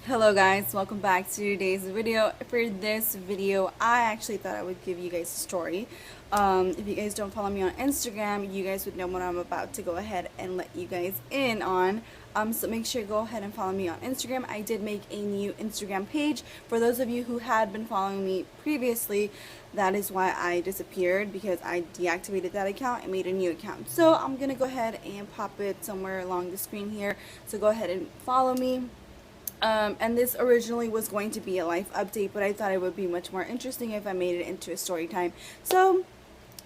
Hello guys, welcome back to today's video. For this video, I actually thought I would give you guys a story. If you guys don't follow me on Instagram, you guys would know what I'm about to go ahead and let you guys in on. So make sure you go ahead and follow me on Instagram. I did make a new Instagram page. For those of you who had been following me previously, that is why I disappeared, because I deactivated that account and made a new account. So I'm going to go ahead and pop it somewhere along the screen here. So go ahead and follow me. And this originally was going to be a life update, but I thought it would be much more interesting if I made it into a story time. So,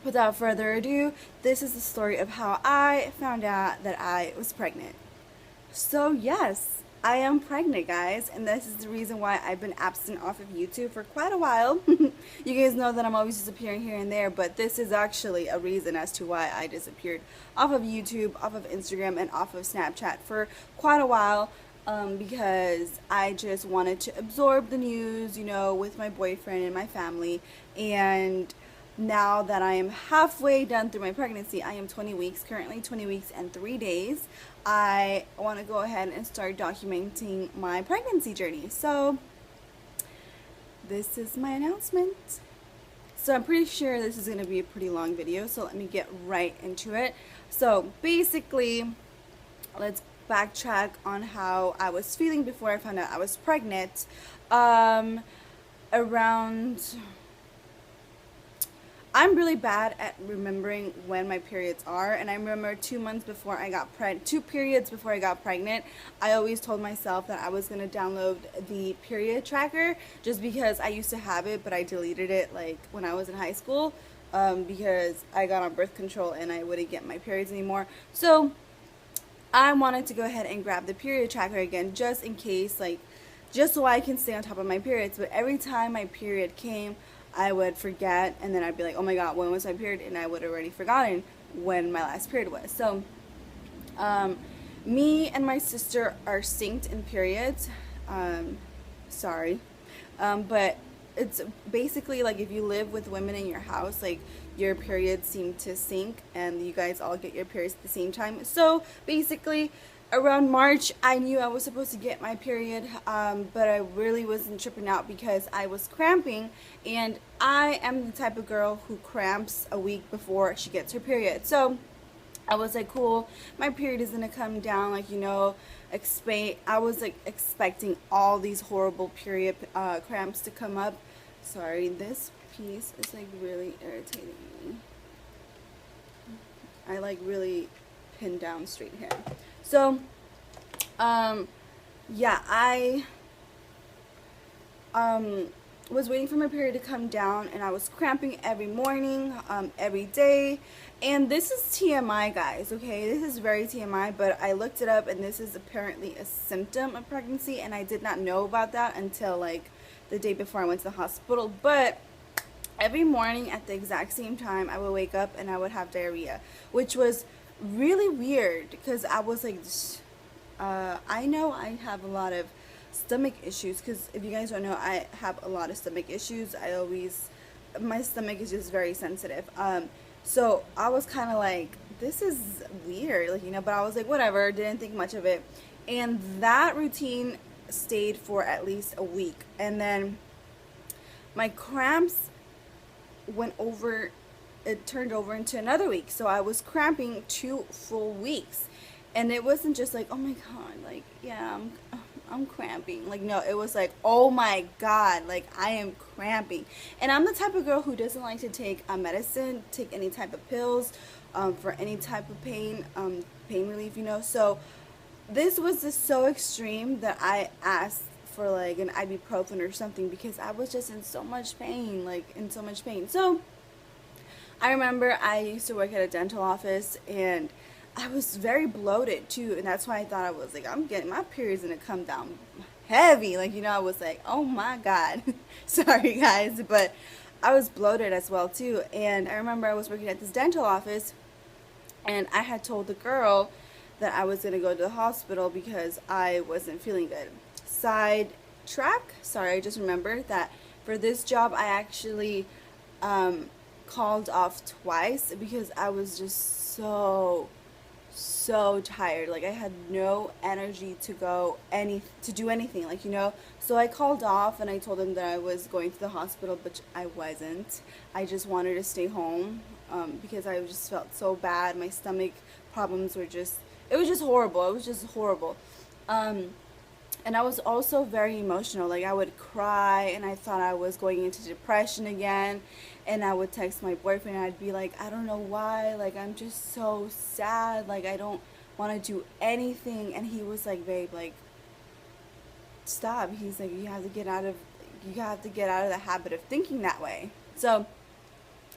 without further ado, this is the story of how I found out that I was pregnant. So yes, I am pregnant, guys, and this is the reason why I've been absent off of YouTube for quite a while. You guys know that I'm always disappearing here and there, but this is actually a reason as to why I disappeared off of YouTube, off of Instagram, and off of Snapchat for quite a while. Because I just wanted to absorb the news, with my boyfriend and my family. And now that I am halfway done through my pregnancy, I am 20 weeks, currently 20 weeks and 3 days. I want to go ahead and start documenting my pregnancy journey. So this is my announcement. So I'm pretty sure this is going to be a pretty long video, so let me get right into it. So basically, let's backtrack on how I was feeling before I found out I was pregnant. I'm really bad at remembering when my periods are, and I remember 2 months before I got pregnant, 2 periods before I got pregnant, I always told myself that I was going to download the period tracker, just because I used to have it, but I deleted it like when I was in high school, because I got on birth control and I wouldn't get my periods anymore. So I wanted to go ahead and grab the period tracker again, just in case, just so I can stay on top of my periods. But every time my period came, I would forget, and then I'd be like, oh my god, when was my period? And I would have already forgotten when my last period was. So me and my sister are synced in periods. Sorry, but it's basically like if you live with women in your house, your periods seem to sync and you guys all get your periods at the same time. So basically around March, I knew I was supposed to get my period, but I really wasn't tripping out because I was cramping, and I am the type of girl who cramps a week before she gets her period. So I was like, cool, my period is gonna come down, I was expecting all these horrible period cramps to come up. Sorry, this piece is really irritating me. I really pinned down straight here. So yeah, I was waiting for my period to come down, and I was cramping every morning, every day. And this is TMI, guys, okay? This is very TMI, but I looked it up, and this is apparently a symptom of pregnancy, and I did not know about that until the day before I went to the hospital. But every morning at the exact same time, I would wake up and I would have diarrhea, which was really weird because I was like, I know I have a lot of stomach issues, because if you guys don't know, I have a lot of stomach issues. My stomach is just very sensitive. So I was kind of like, this is weird, but I was like, whatever, didn't think much of it. And that routine stayed for at least a week, and then my cramps it turned over into another week. So I was cramping 2 full weeks, and it wasn't just like, oh my god, yeah, I'm cramping. No, it was like, oh my god, I am cramping. And I'm the type of girl who doesn't like to take medicine, take any type of pills for any type of pain relief, So this was just so extreme that I asked for an ibuprofen or something, because I was just in so much pain, So I remember I used to work at a dental office, and I was very bloated too, and that's why I thought I was like, I'm getting my period's gonna come down heavy, I was like, oh my god. Sorry guys, but I was bloated as well too. And I remember I was working at this dental office, and I had told the girl that I was gonna go to the hospital because I wasn't feeling good. Side track, sorry, I just remembered that for this job I actually called off twice because I was just so so tired. Like I had no energy to do anything, like, you know. So I called off and I told them that I was going to the hospital, but I wasn't. I just wanted to stay home, because I just felt so bad. My stomach problems were just, it was just horrible. It was just horrible. Um, and I was also very emotional. Like I would cry and I thought I was going into depression again. And I would text my boyfriend and I'd be like, I don't know why. Like I'm just so sad. Like I don't want to do anything. And he was like, babe, like stop. He's like, you have to get out of the habit of thinking that way. So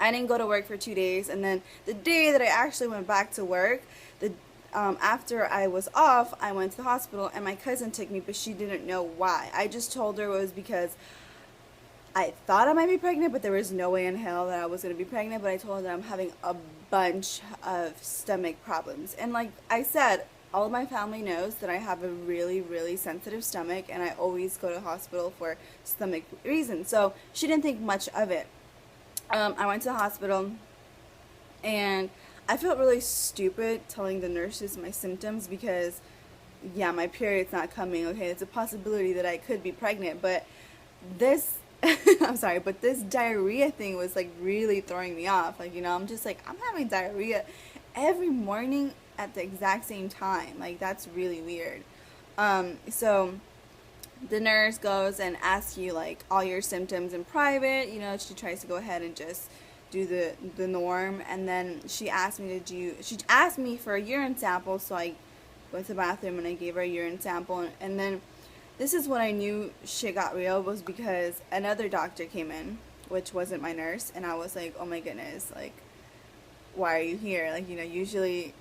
I didn't go to work for 2 days, and then the day that I actually went back to work, the after I was off, I went to the hospital, and my cousin took me, but she didn't know why. I just told her it was because I thought I might be pregnant, but there was no way in hell that I was going to be pregnant. But I told her that I'm having a bunch of stomach problems, and like I said, all of my family knows that I have a really, really sensitive stomach, and I always go to the hospital for stomach reasons. So she didn't think much of it. I went to the hospital, and I felt really stupid telling the nurses my symptoms because, yeah, my period's not coming. Okay, it's a possibility that I could be pregnant, but this, I'm sorry, but this diarrhea thing was like really throwing me off. Like, you know, I'm just like, I'm having diarrhea every morning at the exact same time. Like, that's really weird. So the nurse goes and asks you like all your symptoms in private. You know, she tries to go ahead and just do the norm, and then she asked me for a urine sample. So I went to the bathroom and I gave her a urine sample, and then this is when I knew shit got real, was because another doctor came in, which wasn't my nurse, and I was like, oh my goodness, like, why are you here? Like, you know, usually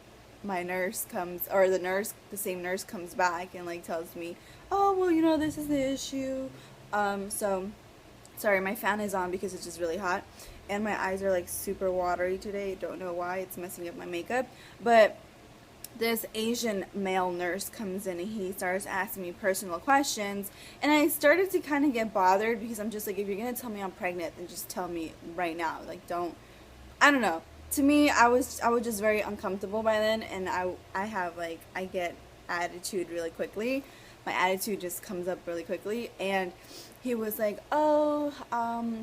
my nurse comes, or the same nurse comes back and like tells me, oh, well, you know, this is the issue. So sorry, my fan is on because it's just really hot, and my eyes are like super watery today. Don't know why, it's messing up my makeup. But this Asian male nurse comes in and he starts asking me personal questions, and I started to kind of get bothered because I'm just like, if you're gonna tell me I'm pregnant, then just tell me right now. Like, I don't know. To me, I was just very uncomfortable by then, and I get attitude really quickly. My attitude just comes up really quickly, and he was like, oh,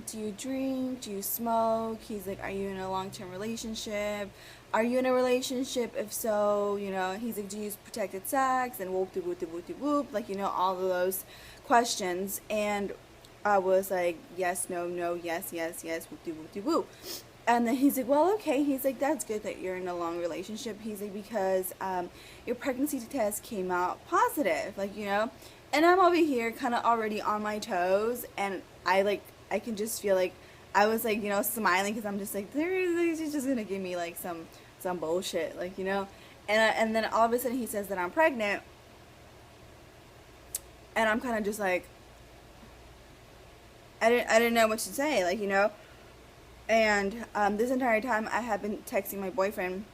do you drink? Do you smoke? He's like, are you in a long-term relationship? Are you in a relationship? If so, you know, he's like, do you use protected sex? And whoop de whoop de whoop de whoop, like, you know, all of those questions. And I was like, yes, no, no, yes, yes, yes, whoop de whoop de whoop. And then he's like, well, okay. He's like, that's good that you're in a long relationship. He's like, because your pregnancy test came out positive, like, you know. And I'm over here kind of already on my toes, and I can just feel like I was like, you know, smiling because I'm just like, he's just gonna give me like some bullshit, like, you know. And then all of a sudden he says that I'm pregnant, and I'm kind of just like, I didn't know what to say, like, you know. And this entire time I have been texting my boyfriend,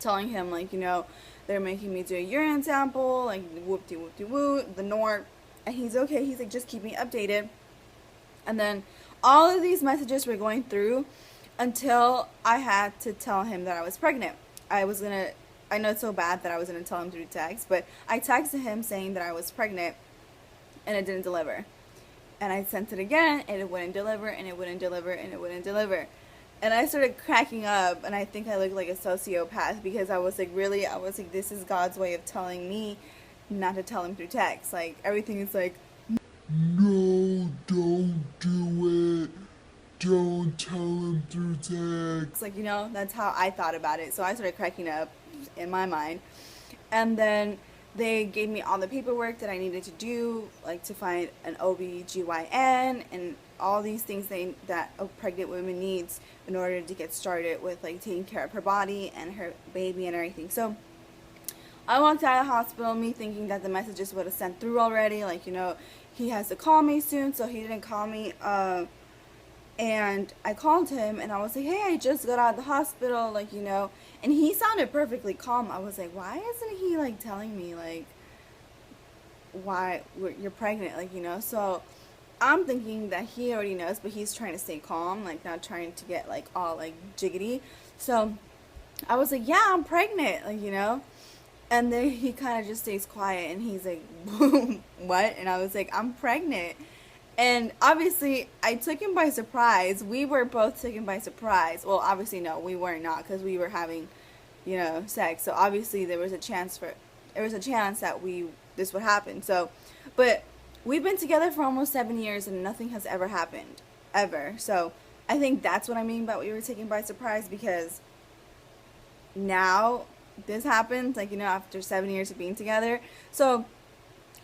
telling him, like, you know, they're making me do a urine sample, like, whoop-de-whoop-de-whoop, the norm. And he's okay. He's like, just keep me updated. And then all of these messages were going through until I had to tell him that I was pregnant. I know it's so bad that I was going to tell him through text, but I texted him saying that I was pregnant, and it didn't deliver. And I sent it again, and it wouldn't deliver, and it wouldn't deliver, and it wouldn't deliver. And I started cracking up, and I think I looked like a sociopath because I was like, really? I was like, this is God's way of telling me not to tell him through text. Like, everything is like, no, don't do it. Don't tell him through text. Like, you know, that's how I thought about it. So I started cracking up in my mind. And then they gave me all the paperwork that I needed to do, like to find an OBGYN and all these things that a pregnant woman needs in order to get started with like taking care of her body and her baby and everything. So I walked out of the hospital, me thinking that the messages would have sent through already, like, you know, he has to call me soon, so he didn't call me. And I called him and I was like, hey, I just got out of the hospital, like, you know, and he sounded perfectly calm. I was like, why isn't he like telling me like why you're pregnant, like, you know? So I'm thinking that he already knows, but he's trying to stay calm, like not trying to get like all like jiggity. So I was like, yeah, I'm pregnant, like, you know. And then he kind of just stays quiet, and he's like, what? And I was like, I'm pregnant. And obviously, I took him by surprise. We were both taken by surprise. Well, obviously, no, we were not, because we were having, you know, sex. So obviously, there was a chance that this would happen. So, but we've been together for almost 7 years, and nothing has ever happened, ever. So I think that's what I mean by we were taken by surprise, because now this happens, like, you know, after 7 years of being together. So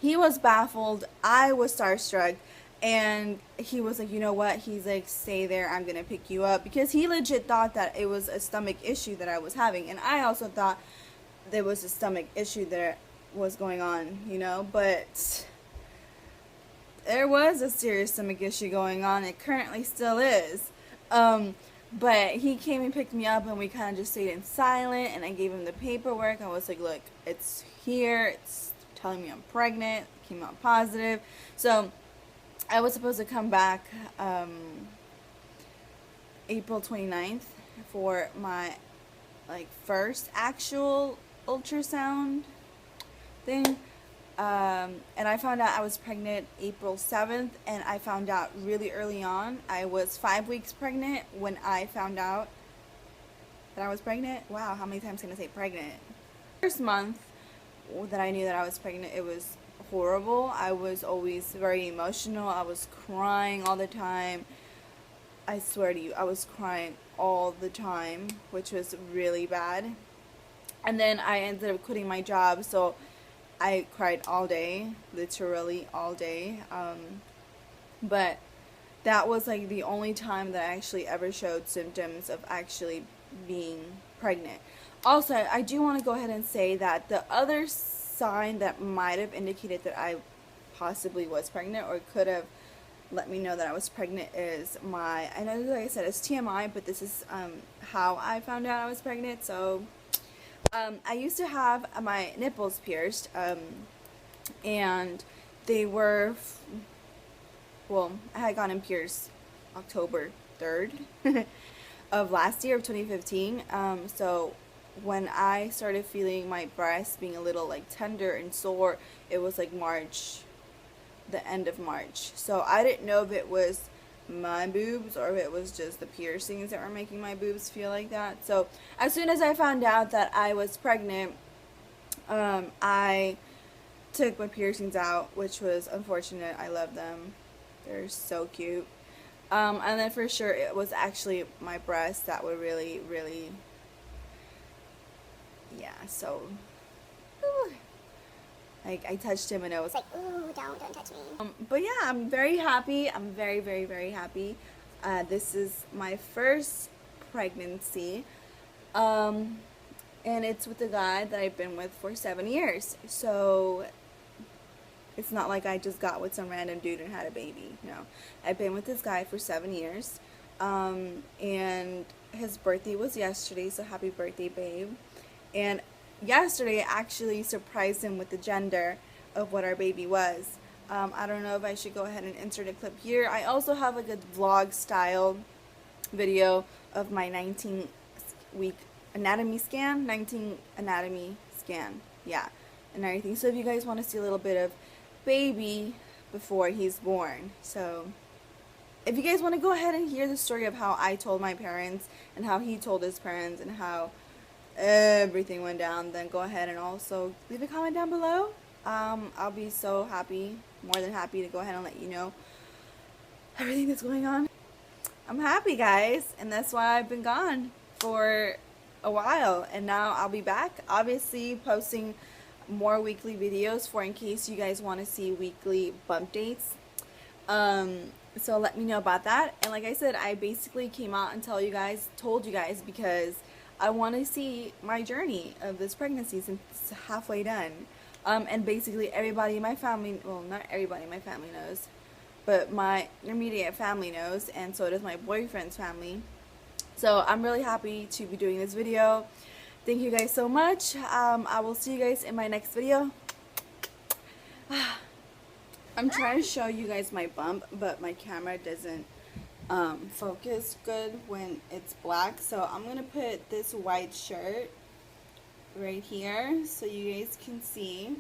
he was baffled, I was starstruck, and he was like, you know what, he's like, stay there, I'm gonna pick you up, because he legit thought that it was a stomach issue that I was having, and I also thought there was a stomach issue that was going on, you know, but there was a serious stomach issue going on. It currently still is. But he came and picked me up, and we kind of just stayed in silent, and I gave him the paperwork. I was like, look, it's here. It's telling me I'm pregnant. It came out positive. So I was supposed to come back April 29th for my first actual ultrasound thing. And I found out I was pregnant April 7th, and I found out really early on. I was 5 weeks pregnant when I found out that I was pregnant. Wow, how many times can I say pregnant? First month that I knew that I was pregnant, it was horrible. I was always very emotional. I was crying all the time. I swear to you, I was crying all the time, which was really bad. And then I ended up quitting my job, so I cried all day, literally all day. But that was like the only time that I actually ever showed symptoms of actually being pregnant. Also, I do want to go ahead and say that the other sign that might have indicated that I possibly was pregnant, or could have let me know that I was pregnant, is I know, like I said, it's TMI, but this is how I found out I was pregnant. So I used to have my nipples pierced, and they were, well, I had gotten pierced October 3rd of last year, of 2015. So when I started feeling my breasts being a little tender and sore, it was March, the end of March. So I didn't know if it was my boobs or if it was just the piercings that were making my boobs feel like that. So as soon as I found out that I was pregnant, I took my piercings out, which was unfortunate. I love them. They're so cute. And then for sure it was actually my breasts that were really, really, yeah, so I touched him and it was like, ooh, don't touch me. But yeah, I'm very happy. I'm very, very, very happy. This is my first pregnancy. And it's with a guy that I've been with for 7 years. So it's not like I just got with some random dude and had a baby. No. I've been with this guy for 7 years. And his birthday was yesterday, so happy birthday, babe. And yesterday I actually surprised him with the gender of what our baby was. I don't know if I should go ahead and insert a clip here. I also have a vlog style video of my 19-week anatomy scan, yeah, and everything. So if you guys want to see a little bit of baby before he's born. So if you guys want to go ahead and hear the story of how I told my parents and how he told his parents and how everything went down, then go ahead and also leave a comment down below. I'll be so happy, more than happy, to go ahead and let you know everything that's going on. I'm happy, guys, and that's why I've been gone for a while, and now I'll be back, obviously posting more weekly videos for in case you guys want to see weekly bump dates. So let me know about that. And like I said, I basically came out and told you guys because I want to see my journey of this pregnancy since it's halfway done. And basically everybody in my family, well, not everybody in my family knows, but my immediate family knows, and so does my boyfriend's family. So I'm really happy to be doing this video. Thank you guys so much. I will see you guys in my next video. I'm trying to show you guys my bump, but my camera doesn't focus good when it's black. So I'm going to put this white shirt right here so you guys can see.